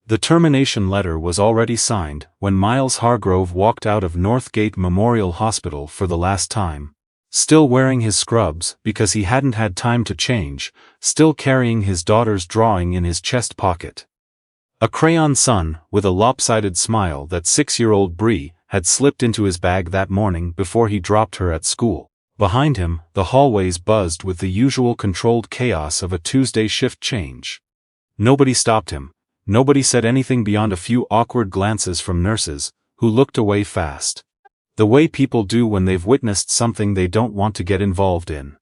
The termination letter was already signed when Miles Hargrove walked out of Northgate Memorial Hospital for the last time. Still wearing his scrubs because he hadn't had time to change, still carrying his daughter's drawing in his chest pocket. A crayon sun, with a lopsided smile that 6-year-old Bree had slipped into his bag that morning before he dropped her at school. Behind him, the hallways buzzed with the usual controlled chaos of a Tuesday shift change. Nobody stopped him. Nobody said anything beyond a few awkward glances from nurses, who looked away fast. The way people do when they've witnessed something they don't want to get involved in.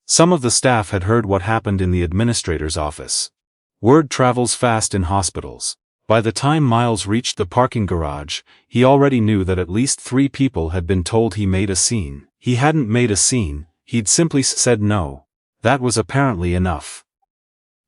Some of the staff had heard what happened in the administrator's office. Word travels fast in hospitals. By the time Miles reached the parking garage, he already knew that at least 3 people had been told he made a scene. He hadn't made a scene, he'd simply said no. That was apparently enough.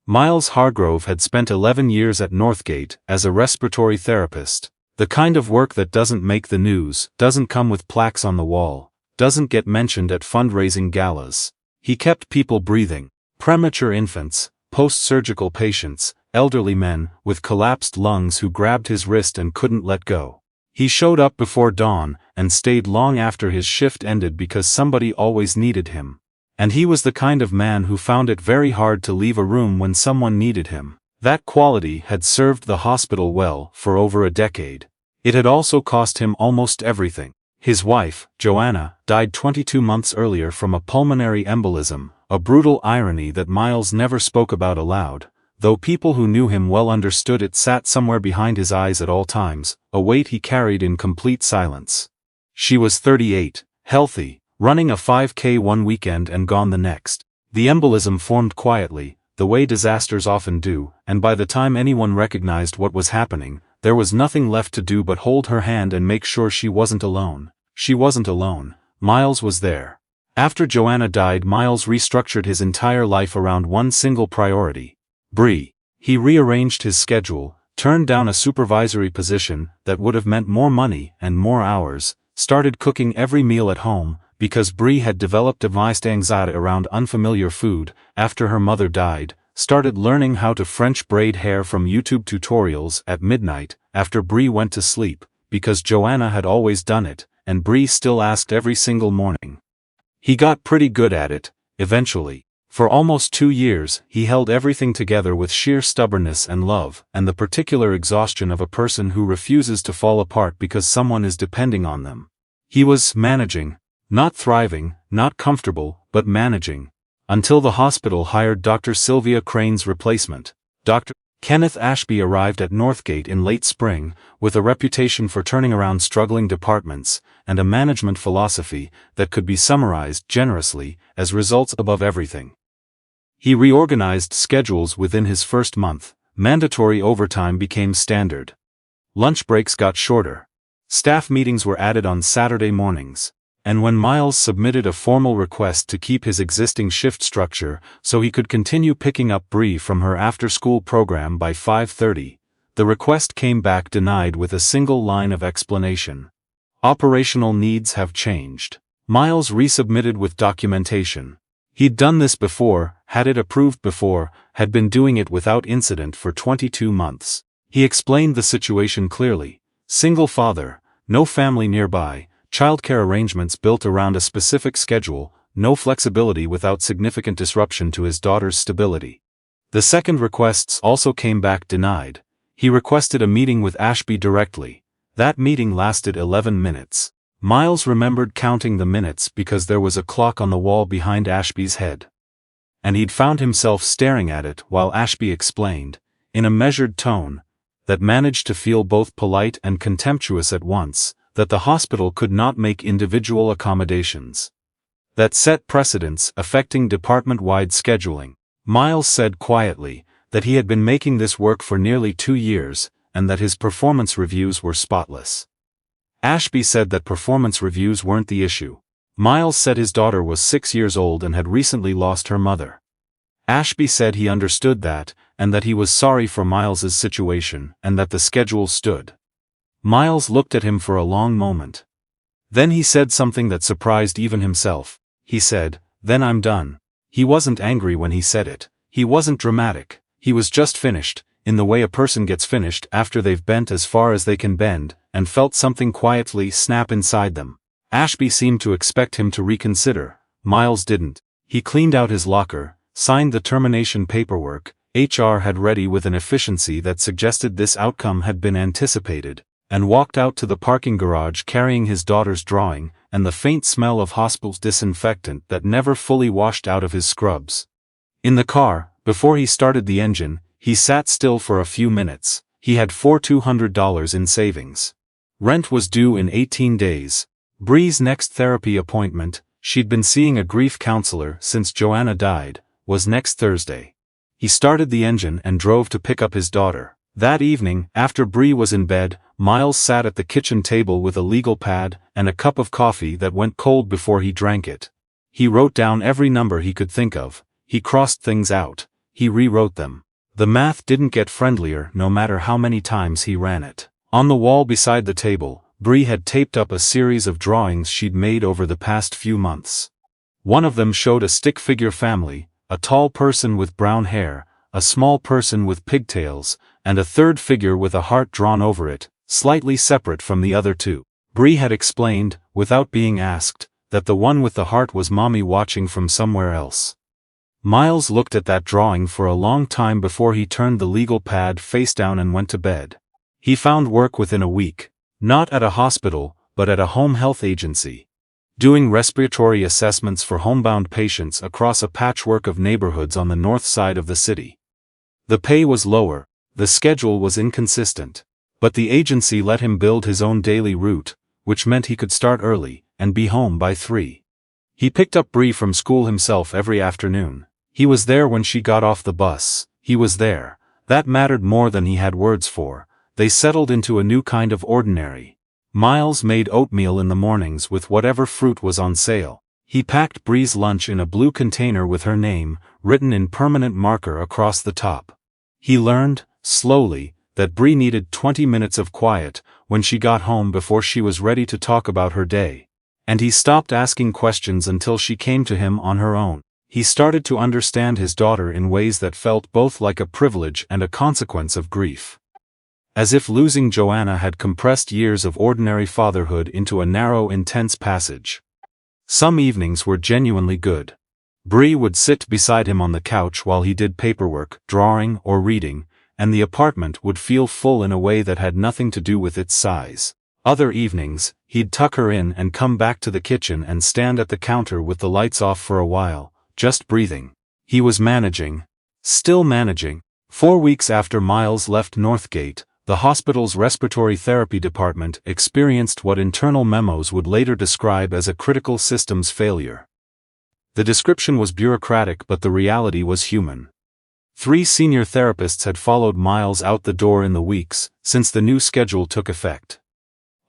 Miles Hargrove had spent 11 years at Northgate as a respiratory therapist. The kind of work that doesn't make the news, doesn't come with plaques on the wall, doesn't get mentioned at fundraising galas. He kept people breathing. Premature infants, post-surgical patients, elderly men with collapsed lungs who grabbed his wrist and couldn't let go. He showed up before dawn and stayed long after his shift ended because somebody always needed him. And he was the kind of man who found it very hard to leave a room when someone needed him. That quality had served the hospital well for over a decade. It had also cost him almost everything. His wife, Joanna, died 22 months earlier from a pulmonary embolism, a brutal irony that Miles never spoke about aloud, though people who knew him well understood it sat somewhere behind his eyes at all times, a weight he carried in complete silence. She was 38, healthy, running a 5K one weekend and gone the next. The embolism formed quietly, the way disasters often do, and by the time anyone recognized what was happening, there was nothing left to do but hold her hand and make sure she wasn't alone. She wasn't alone. Miles was there. After Joanna died, Miles restructured his entire life around one single priority: Bree. He rearranged his schedule, turned down a supervisory position that would have meant more money and more hours, started cooking every meal at home, because Bree had developed advanced anxiety around unfamiliar food after her mother died, started learning how to French braid hair from YouTube tutorials at midnight after Bree went to sleep, because Joanna had always done it, and Bree still asked every single morning. He got pretty good at it, eventually. For almost 2 years, he held everything together with sheer stubbornness and love, and the particular exhaustion of a person who refuses to fall apart because someone is depending on them. He was managing, not thriving, not comfortable, but managing. Until the hospital hired Dr. Sylvia Crane's replacement. Dr. Kenneth Ashby arrived at Northgate in late spring, with a reputation for turning around struggling departments, and a management philosophy that could be summarized generously as results above everything. He reorganized schedules within his first month. Mandatory overtime became standard. Lunch breaks got shorter. Staff meetings were added on Saturday mornings. And when Miles submitted a formal request to keep his existing shift structure so he could continue picking up Bree from her after-school program by 5:30, the request came back denied with a single line of explanation. Operational needs have changed. Miles resubmitted with documentation. He'd done this before, had it approved before, had been doing it without incident for 22 months. He explained the situation clearly. Single father, no family nearby, childcare arrangements built around a specific schedule, no flexibility without significant disruption to his daughter's stability. The second requests also came back denied. He requested a meeting with Ashby directly. That meeting lasted 11 minutes. Miles remembered counting the minutes because there was a clock on the wall behind Ashby's head. And he'd found himself staring at it while Ashby explained, in a measured tone, that managed to feel both polite and contemptuous at once, that the hospital could not make individual accommodations. That set precedents affecting department-wide scheduling. Miles said quietly that he had been making this work for nearly 2 years, and that his performance reviews were spotless. Ashby said that performance reviews weren't the issue. Miles said his daughter was 6 years old and had recently lost her mother. Ashby said he understood that, and that he was sorry for Miles's situation, and that the schedule stood. Miles looked at him for a long moment. Then he said something that surprised even himself. He said, "Then I'm done." He wasn't angry when he said it. He wasn't dramatic. He was just finished. in the way a person gets finished after they've bent as far as they can bend, and felt something quietly snap inside them. Ashby seemed to expect him to reconsider. Miles didn't. He cleaned out his locker, signed the termination paperwork HR had ready with an efficiency that suggested this outcome had been anticipated, and walked out to the parking garage carrying his daughter's drawing and the faint smell of hospital disinfectant that never fully washed out of his scrubs. In the car, before he started the engine, he sat still for a few minutes. He had $200 in savings. Rent was due in 18 days. Bree's next therapy appointment, she'd been seeing a grief counselor since Joanna died, was next Thursday. He started the engine and drove to pick up his daughter. That evening, after Bree was in bed, Miles sat at the kitchen table with a legal pad and a cup of coffee that went cold before he drank it. He wrote down every number he could think of. He crossed things out. He rewrote them. The math didn't get friendlier no matter how many times he ran it. On the wall beside the table, Bree had taped up a series of drawings she'd made over the past few months. One of them showed a stick figure family, a tall person with brown hair, a small person with pigtails, and a third figure with a heart drawn over it, slightly separate from the other two. Bree had explained, without being asked, that the one with the heart was Mommy watching from somewhere else. Miles looked at that drawing for a long time before he turned the legal pad face down and went to bed. He found work within a week, not at a hospital, but at a home health agency, doing respiratory assessments for homebound patients across a patchwork of neighborhoods on the north side of the city. The pay was lower, the schedule was inconsistent, but the agency let him build his own daily route, which meant he could start early and be home by 3. He picked up Bree from school himself every afternoon. He was there when she got off the bus. He was there. That mattered more than he had words for. They settled into a new kind of ordinary. Miles made oatmeal in the mornings with whatever fruit was on sale. He packed Bree's lunch in a blue container with her name, written in permanent marker across the top. He learned, slowly, that Bree needed 20 minutes of quiet when she got home before she was ready to talk about her day. And he stopped asking questions until she came to him on her own. He started to understand his daughter in ways that felt both like a privilege and a consequence of grief. As if losing Joanna had compressed years of ordinary fatherhood into a narrow, intense passage. Some evenings were genuinely good. Bree would sit beside him on the couch while he did paperwork, drawing, or reading, and the apartment would feel full in a way that had nothing to do with its size. Other evenings, he'd tuck her in and come back to the kitchen and stand at the counter with the lights off for a while, just breathing. He was managing. Still managing. 4 weeks after Miles left Northgate, the hospital's respiratory therapy department experienced what internal memos would later describe as a critical systems failure. The description was bureaucratic, but the reality was human. 3 senior therapists had followed Miles out the door in the weeks since the new schedule took effect.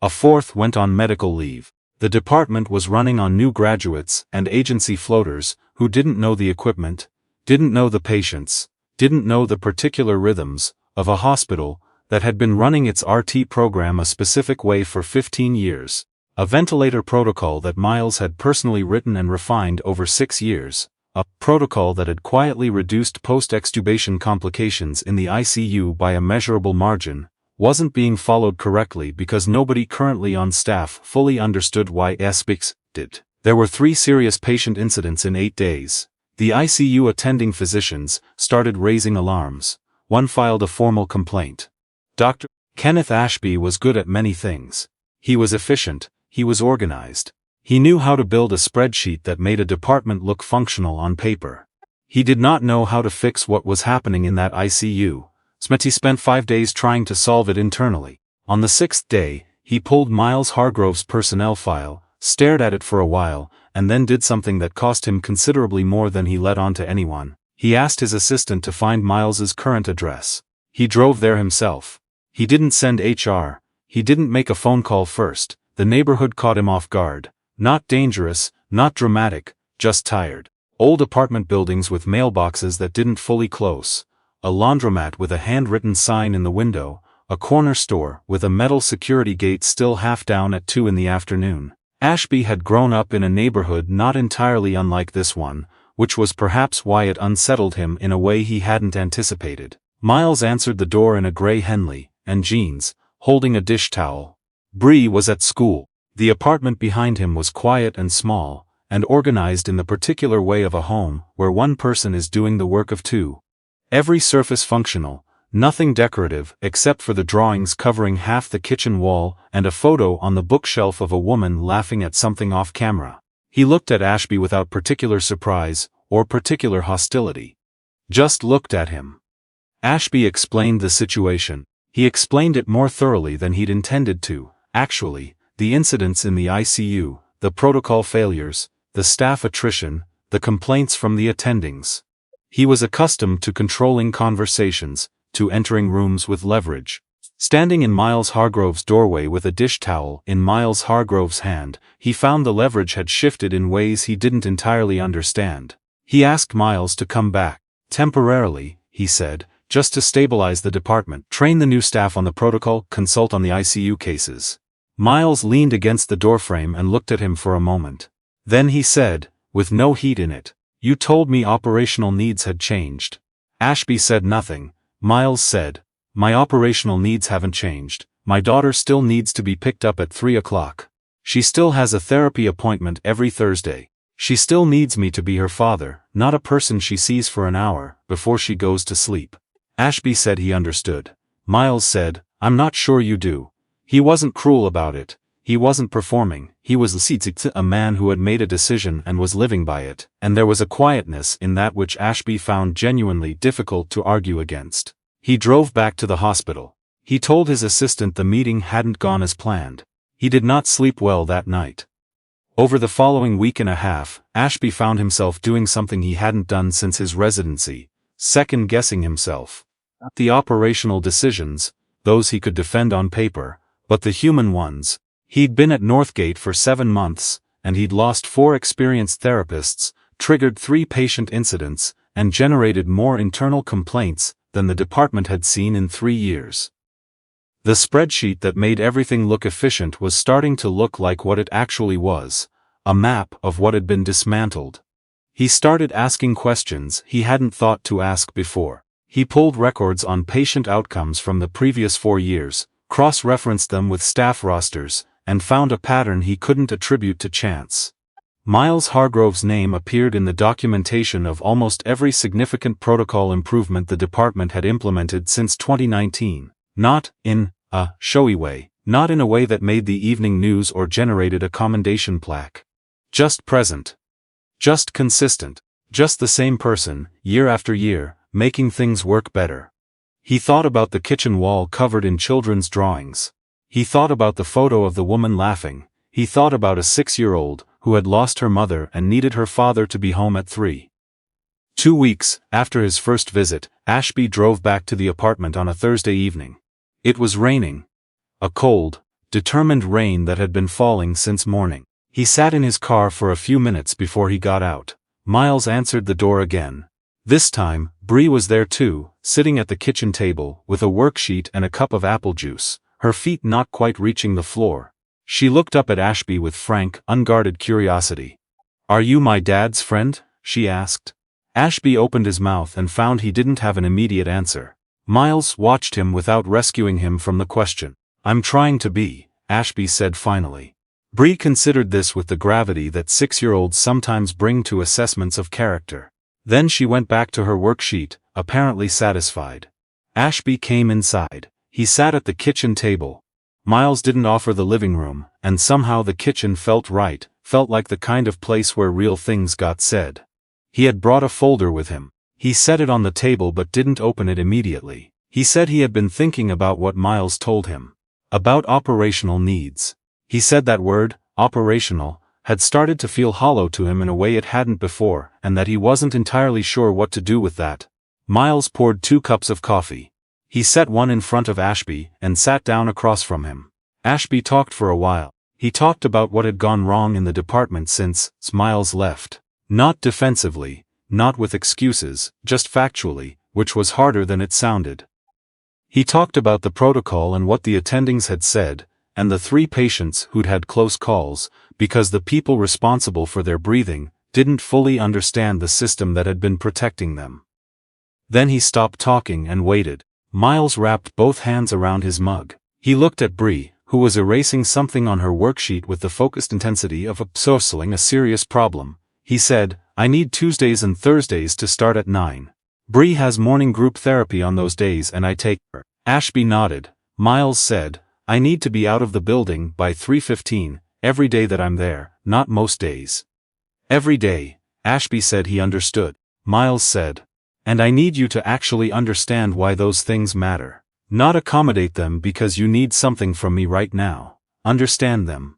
A 4th went on medical leave. The department was running on new graduates and agency floaters who didn't know the equipment, didn't know the patients, didn't know the particular rhythms of a hospital that had been running its RT program a specific way for 15 years, a ventilator protocol that Miles had personally written and refined over 6 years, a protocol that had quietly reduced post-extubation complications in the ICU by a measurable margin, wasn't being followed correctly because nobody currently on staff fully understood why SBICs did. There were 3 serious patient incidents in 8 days. The ICU attending physicians started raising alarms. One filed a formal complaint. Dr. Kenneth Ashby was good at many things. He was efficient, he was organized. He knew how to build a spreadsheet that made a department look functional on paper. He did not know how to fix what was happening in that ICU. Smetty spent 5 days trying to solve it internally. On the 6th day, he pulled Miles Hargrove's personnel file, stared at it for a while, and then did something that cost him considerably more than he let on to anyone. He asked his assistant to find Miles's current address. He drove there himself. He didn't send HR. He didn't make a phone call first. The neighborhood caught him off guard. Not dangerous, not dramatic, just tired. Old apartment buildings with mailboxes that didn't fully close. A laundromat with a handwritten sign in the window. A corner store with a metal security gate still half down at 2 in the afternoon. Ashby had grown up in a neighborhood not entirely unlike this one, which was perhaps why it unsettled him in a way he hadn't anticipated. Miles answered the door in a gray Henley and jeans, holding a dish towel. Bree was at school. The apartment behind him was quiet and small, and organized in the particular way of a home where one person is doing the work of two. Every surface functional, nothing decorative except for the drawings covering half the kitchen wall and a photo on the bookshelf of a woman laughing at something off camera. He looked at Ashby without particular surprise or particular hostility. Just looked at him. Ashby explained the situation. He explained it more thoroughly than he'd intended to, actually. The incidents in the ICU, the protocol failures, the staff attrition, the complaints from the attendings. He was accustomed to controlling conversations, to entering rooms with leverage. Standing in Miles Hargrove's doorway with a dish towel in Miles Hargrove's hand, he found the leverage had shifted in ways he didn't entirely understand. He asked Miles to come back. Temporarily, he said, just to stabilize the department, train the new staff on the protocol, consult on the ICU cases. Miles leaned against the doorframe and looked at him for a moment. Then he said, with no heat in it, "You told me operational needs had changed." Ashby said nothing. Miles said, "My operational needs haven't changed. My daughter still needs to be picked up at 3 o'clock. She still has a therapy appointment every Thursday. She still needs me to be her father, not a person she sees for an hour before she goes to sleep." Ashby said he understood. Miles said, "I'm not sure you do." He wasn't cruel about it. He wasn't performing. He was a man who had made a decision and was living by it, and there was a quietness in that which Ashby found genuinely difficult to argue against. He drove back to the hospital. He told his assistant the meeting hadn't gone as planned. He did not sleep well that night. Over the following week and a half, Ashby found himself doing something he hadn't done since his residency, second-guessing himself. Not the operational decisions, those he could defend on paper, but the human ones. He'd been at Northgate for 7 months, and he'd lost 4 experienced therapists, triggered 3 patient incidents, and generated more internal complaints than the department had seen in 3 years. The spreadsheet that made everything look efficient was starting to look like what it actually was, a map of what had been dismantled. He started asking questions he hadn't thought to ask before. He pulled records on patient outcomes from the previous 4 years, cross-referenced them with staff rosters, and found a pattern he couldn't attribute to chance. Miles Hargrove's name appeared in the documentation of almost every significant protocol improvement the department had implemented since 2019, not in a showy way, not in a way that made the evening news or generated a commendation plaque. Just present. Just consistent. Just the same person, year after year, making things work better. He thought about the kitchen wall covered in children's drawings. He thought about the photo of the woman laughing. He thought about a 6-year-old who had lost her mother and needed her father to be home at 3. 2 weeks after his first visit, Ashby drove back to the apartment on a Thursday evening. It was raining. A cold, determined rain that had been falling since morning. He sat in his car for a few minutes before he got out. Miles answered the door again. This time, Bree was there too, sitting at the kitchen table with a worksheet and a cup of apple juice, her feet not quite reaching the floor. She looked up at Ashby with frank, unguarded curiosity. "Are you my dad's friend?" she asked. Ashby opened his mouth and found he didn't have an immediate answer. Miles watched him without rescuing him from the question. "I'm trying to be," Ashby said finally. Bree considered this with the gravity that 6-year-olds sometimes bring to assessments of character. Then she went back to her worksheet, apparently satisfied. Ashby came inside. He sat at the kitchen table. Miles didn't offer the living room, and somehow the kitchen felt right, felt like the kind of place where real things got said. He had brought a folder with him. He set it on the table but didn't open it immediately. He said he had been thinking about what Miles told him. About operational needs. He said that word, operational, had started to feel hollow to him in a way it hadn't before, and that he wasn't entirely sure what to do with that. Miles poured 2 cups of coffee. He set one in front of Ashby and sat down across from him. Ashby talked for a while. He talked about what had gone wrong in the department since Miles left. Not defensively, not with excuses, just factually, which was harder than it sounded. He talked about the protocol and what the attendings had said, and the 3 patients who'd had close calls, because the people responsible for their breathing didn't fully understand the system that had been protecting them. Then he stopped talking and waited. Miles wrapped both hands around his mug. He looked at Bree, who was erasing something on her worksheet with the focused intensity of solving a serious problem. He said, "I need Tuesdays and Thursdays to start at 9. Bree has morning group therapy on those days and I take her." Ashby nodded. Miles said, "I need to be out of the building by 3:15, every day that I'm there, not most days." "Every day," Ashby said he understood. Miles said, "And I need you to actually understand why those things matter. Not accommodate them because you need something from me right now. Understand them."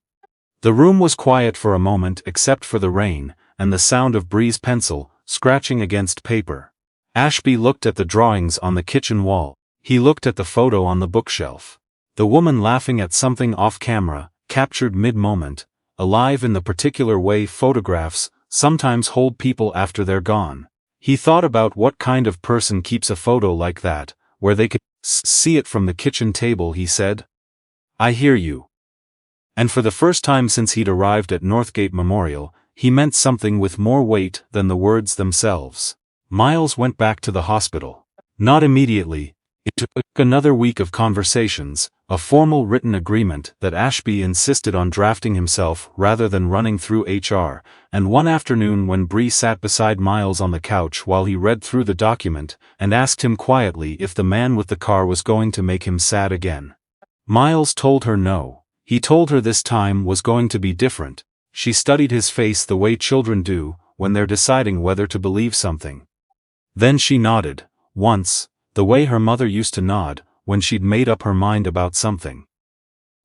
The room was quiet for a moment except for the rain, and the sound of Bree's pencil, scratching against paper. Ashby looked at the drawings on the kitchen wall. He looked at the photo on the bookshelf. The woman laughing at something off camera, captured mid-moment, alive in the particular way photographs sometimes hold people after they're gone. He thought about what kind of person keeps a photo like that, where they could see it from the kitchen table. He said, "I hear you." And for the first time since he'd arrived at Northgate Memorial, he meant something with more weight than the words themselves. Miles went back to the hospital. Not immediately. It took another week of conversations, a formal written agreement that Ashby insisted on drafting himself rather than running through HR, and one afternoon when Bree sat beside Miles on the couch while he read through the document and asked him quietly if the man with the car was going to make him sad again. Miles told her no. He told her this time was going to be different. She studied his face the way children do when they're deciding whether to believe something. Then she nodded, once, the way her mother used to nod when she'd made up her mind about something.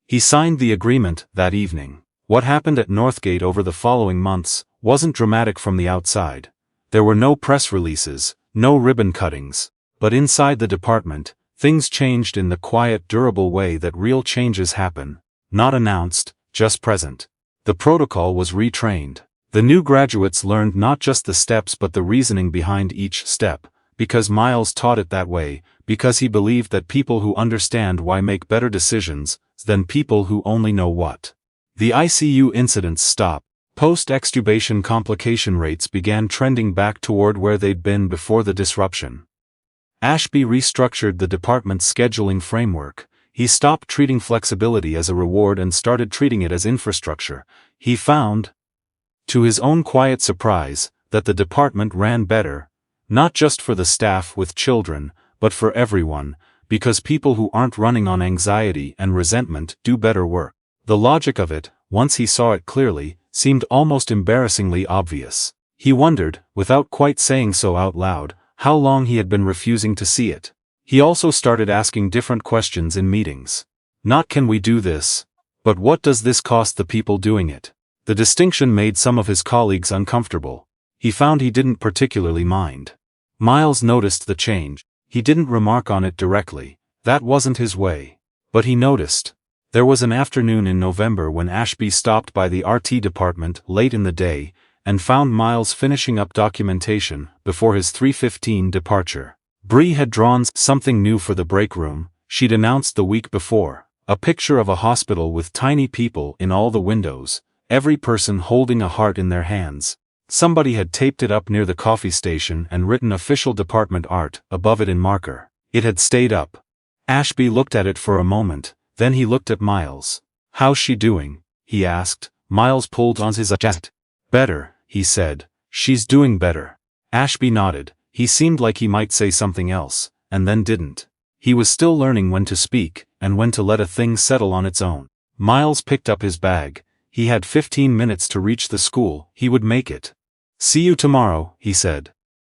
He signed the agreement that evening. What happened at Northgate over the following months wasn't dramatic from the outside. There were no press releases, no ribbon cuttings. But inside the department, things changed in the quiet, durable way that real changes happen. Not announced, just present. The protocol was retrained. The new graduates learned not just the steps but the reasoning behind each step, because Miles taught it that way, because he believed that people who understand why make better decisions than people who only know what. The ICU incidents stopped. Post-extubation complication rates began trending back toward where they'd been before the disruption. Ashby restructured the department's scheduling framework. He stopped treating flexibility as a reward and started treating it as infrastructure. He found, to his own quiet surprise, that the department ran better, not just for the staff with children, but for everyone, because people who aren't running on anxiety and resentment do better work. The logic of it, once he saw it clearly, seemed almost embarrassingly obvious. He wondered, without quite saying so out loud, how long he had been refusing to see it. He also started asking different questions in meetings. Not "can we do this?" but "what does this cost the people doing it?" The distinction made some of his colleagues uncomfortable. He found he didn't particularly mind. Miles noticed the change. He didn't remark on it directly. That wasn't his way. But he noticed. There was an afternoon in November when Ashby stopped by the RT department late in the day and found Miles finishing up documentation before his 3:15 departure. Bree had drawn something new for the break room. She'd announced the week before. A picture of a hospital with tiny people in all the windows, every person holding a heart in their hands. Somebody had taped it up near the coffee station and written official department art above it in marker. It had stayed up. Ashby looked at it for a moment, then he looked at Miles. "How's she doing?" he asked. Miles pulled on his jacket. "Better," he said. "She's doing better." Ashby nodded. He seemed like he might say something else, and then didn't. He was still learning when to speak, and when to let a thing settle on its own. Miles picked up his bag. He had 15 minutes to reach the school. He would make it. "See you tomorrow," he said.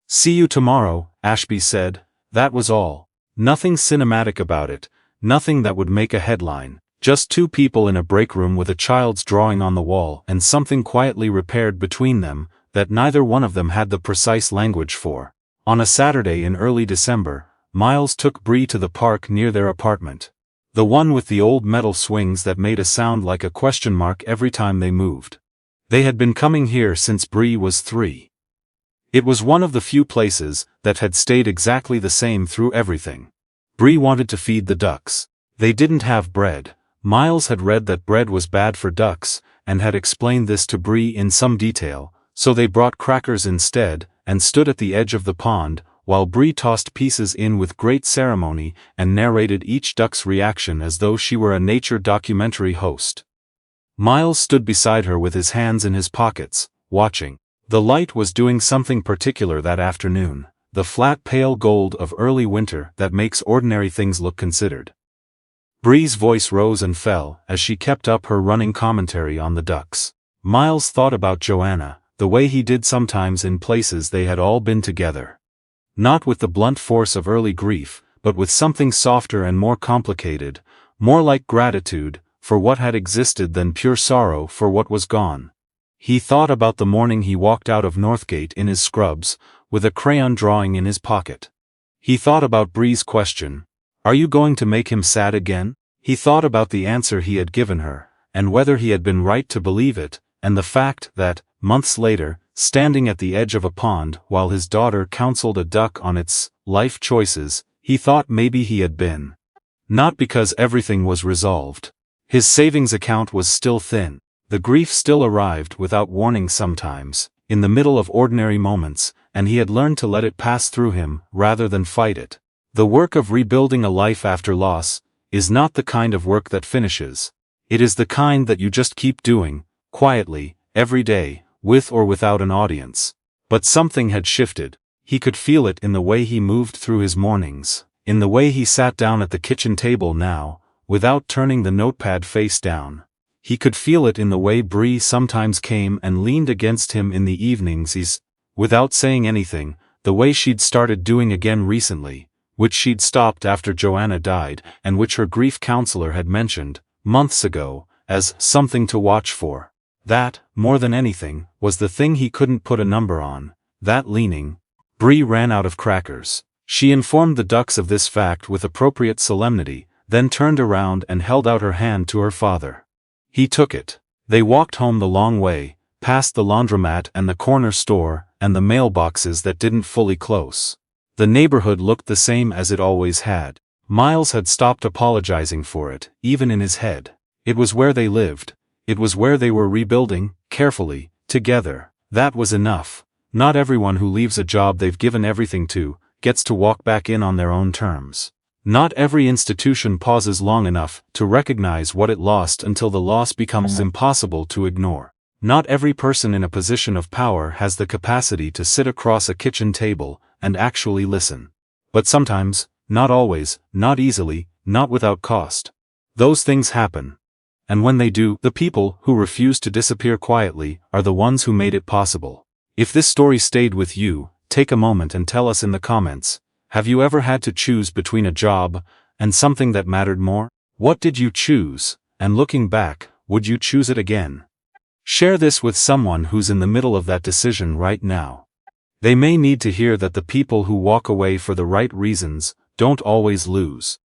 "See you tomorrow," Ashby said. That was all. Nothing cinematic about it, nothing that would make a headline. Just two people in a break room with a child's drawing on the wall and something quietly repaired between them that neither one of them had the precise language for. On a Saturday in early December, Miles took Bree to the park near their apartment. The one with the old metal swings that made a sound like a question mark every time they moved. They had been coming here since Bree was 3. It was one of the few places that had stayed exactly the same through everything. Bree wanted to feed the ducks. They didn't have bread. Miles had read that bread was bad for ducks, and had explained this to Bree in some detail, so they brought crackers instead, and stood at the edge of the pond, while Bree tossed pieces in with great ceremony and narrated each duck's reaction as though she were a nature documentary host. Miles stood beside her with his hands in his pockets, watching. The light was doing something particular that afternoon, the flat pale gold of early winter that makes ordinary things look considered. Bree's voice rose and fell as she kept up her running commentary on the ducks. Miles thought about Joanna, the way he did sometimes in places they had all been together. Not with the blunt force of early grief, but with something softer and more complicated, more like gratitude for what had existed than pure sorrow for what was gone. He thought about the morning he walked out of Northgate in his scrubs, with a crayon drawing in his pocket. He thought about Bree's question, "Are you going to make him sad again?" He thought about the answer he had given her, and whether he had been right to believe it, and the fact that, months later, standing at the edge of a pond while his daughter counseled a duck on its life choices, he thought maybe he had been. Not because everything was resolved. His savings account was still thin. The grief still arrived without warning sometimes, in the middle of ordinary moments, and he had learned to let it pass through him rather than fight it. The work of rebuilding a life after loss is not the kind of work that finishes. It is the kind that you just keep doing, quietly, every day, with or without an audience. But something had shifted. He could feel it in the way he moved through his mornings, in the way he sat down at the kitchen table now, without turning the notepad face down. He could feel it in the way Bree sometimes came and leaned against him in the evenings, without saying anything, the way she'd started doing again recently, which she'd stopped after Joanna died, and which her grief counselor had mentioned, months ago, as something to watch for. That, more than anything, was the thing he couldn't put a number on, that leaning. Bree ran out of crackers. She informed the ducks of this fact with appropriate solemnity, then turned around and held out her hand to her father. He took it. They walked home the long way, past the laundromat and the corner store, and the mailboxes that didn't fully close. The neighborhood looked the same as it always had. Miles had stopped apologizing for it, even in his head. It was where they lived. It was where they were rebuilding, carefully, together. That was enough. Not everyone who leaves a job they've given everything to, gets to walk back in on their own terms. Not every institution pauses long enough to recognize what it lost until the loss becomes impossible to ignore. Not every person in a position of power has the capacity to sit across a kitchen table and actually listen. But sometimes, not always, not easily, not without cost. Those things happen. And when they do, the people who refuse to disappear quietly are the ones who made it possible. If this story stayed with you, take a moment and tell us in the comments. Have you ever had to choose between a job and something that mattered more? What did you choose? And looking back, would you choose it again? Share this with someone who's in the middle of that decision right now. They may need to hear that the people who walk away for the right reasons don't always lose.